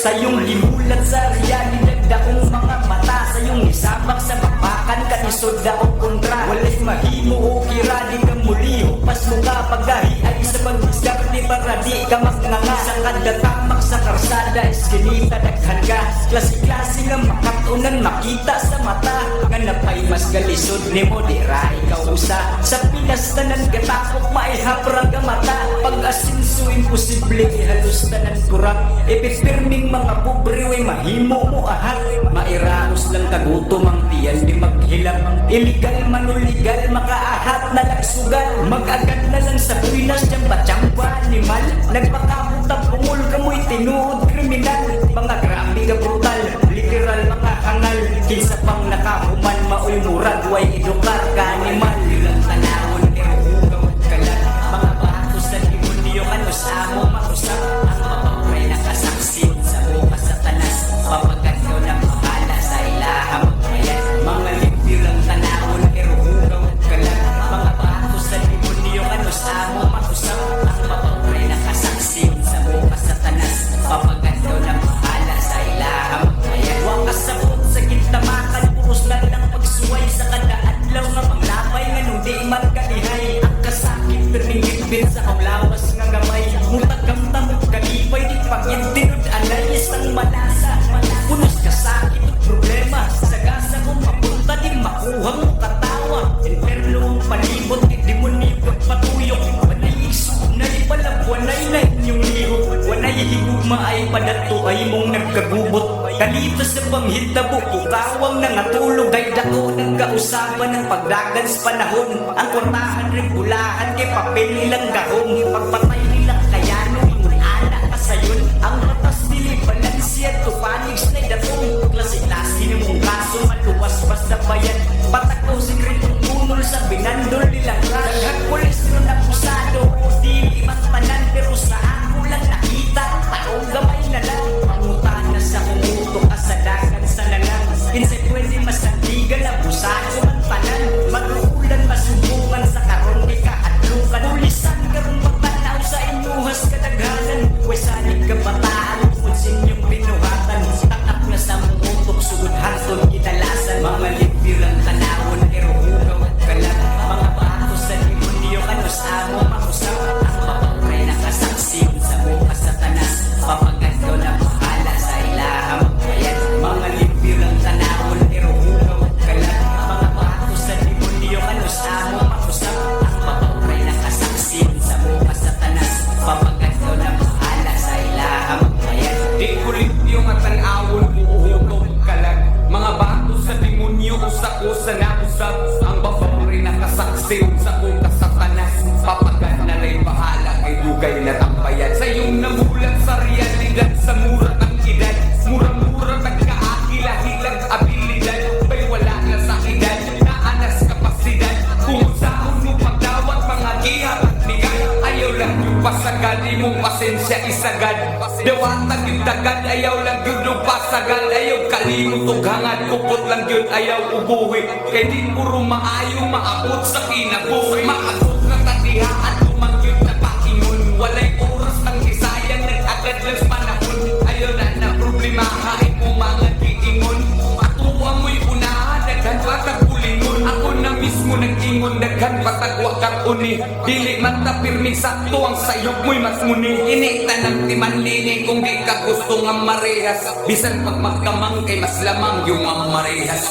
Sa iyong gimulat sa realidad akong mga mata, sa iyong isabak sa babakan kanisod o kontra. Walay mahimo o kira di ka muli, hupas mo ka pagahi ay sa pag-discarte para di ka magnganga. Sa kadatamak sa karsada eskinita daghan ka, klase-klase nga makatunan makita sa mata. Nga napay mas galisod ni mo di rai ka usa, sa Pinas tanan gatakok maihaprang ka mata. Pag-asinso imposible halos tanan kurap, epipirming mga pobre way mahimo mo ahat. Mairaos lang kagutom ang tiyan di maghilam, illegal manuligal makaahat na lagsugal. Mag-agad na lang sa Pinas tsamba-tsamba animal, nagpakabutang pungol kamoy tinuod kriminal. Mga grabe ka brutal, literal mga hangal, kinsa pang nakahuman maoy murag way edukar ka animal. Ilang tanawon kaya hugaw ka lang, mga bato sa demonyo kanos amo makusap. Ang mapapray nakasaksi sa bukas sa tanas, papagat ko ng bahala sa ilaha magbayan. Mga limpirang tanawon kaya hugaw ka lang, mga bato sa demonyo kanos amo makusap. Ang mapapray nakasaksi sa bukas sa tanas, papagat ko ng bahala sa ilaha magbayan. Wakas sabot sa gitnamakan, puros lang ng pagsuway sa kadaadlaw nga panglapay nga nung di man kalihay. Ang kasakit perninggit sa kaulawas nga gamay, mutagkamtam kalipay di pagyantinod alay isang malasa. Punos kasakit at problema, sagasa kong mapunta di makuha mo katawa. Inferno ang palibot di demonyo pagpatuyok, wanay iso na di pala wanay na inyong lihok. Wanay higugma ay padato ay mong nagkagubot, kalito sa panghitabo kukawang nangatulog. Ay dako nagkausapan ng pagdagan sa panahon, ang kwartahan regulahan kay papel nilang gahong. Pagpatay nilang kayano ingon ana ka sayon, ang ratas dili balansi at tupanigs na datong. Klase-klase ng mong kaso maluwas pa sa bayan, patakaw si kritong tunol sa binandol nilang crush. Nagpulis nun akusado o dili man tanan, pero sa ako lang nakita taong gamay na lang. Pangutana sa kumuto kasadagan sa nalang, pinsay pwede masandigan abusado man tanan. Mag-uulan masumbungan sa karon di kahadlukan, pulisan karong matanaw sa inyuhas kadaghanan. Wesanig kabataan kung sinyong binuhatan, takap na sa mutok sugod hantod kinalasan. Mga limpirang tanawon pero hugaw at kalat, mga bato sa demonyo kanos amo makusap. Ang mapapray nakasaksi sa bukas sa tanas, papagat ko na bahala sa ilaha magbayan. Mga limpirang tanawon pero hugaw at kalat, mga bato sa demonyo kanos amo makusap. Ang mapapray nakasaksi sa bukas sa tanas, papagat ko na bahala sa ilaha magbayan. Di kulit yung atanawon buuhog kalag, mga bato sa demonyo usak sa nausap. Ang babauri nakasaksi sa bukas sa tanas, papagat na rin bahala kay dugay na tambayan. Sa iyong namulat sa realidad, sa mura ng edad, mura-mura nagkaakila-hilag abilidad. Bay wala na sa edad, naanas kapasidad, kung saan mo pagdawat mga gihat at nigay. Ayaw lang yung pasagad, imong pasensya isagad. Dawatan yung dagad, ayaw lang yun yung pasagad. Ayaw kalimot o hangad, kupot lang yun ayaw ubuhi. Kaya di puro maayo maabot sa kinabuhi. Maabot na tatihaan, tumangyot na pakingon. Walay oras ng isayang, nag-agad lang sa panahon. Ayaw na problema, hain mo mga giingon. Atuwa mo'y unahan, daghan patag ulingon. Ako na mismo nag-ingon, daghan patag wakang uni. Dili man ta pirming sakto, ang sayop mo'y mas muni. Inita ng timanlini kung di ka gusto nga marehas. Bisan pag magkamang kay mas lamang yung mga marehas.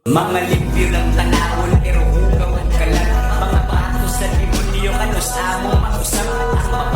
Mga limpirang tanawon pero hugaw at kalat, mga bato sa demonyo kanos amo makusap. Ang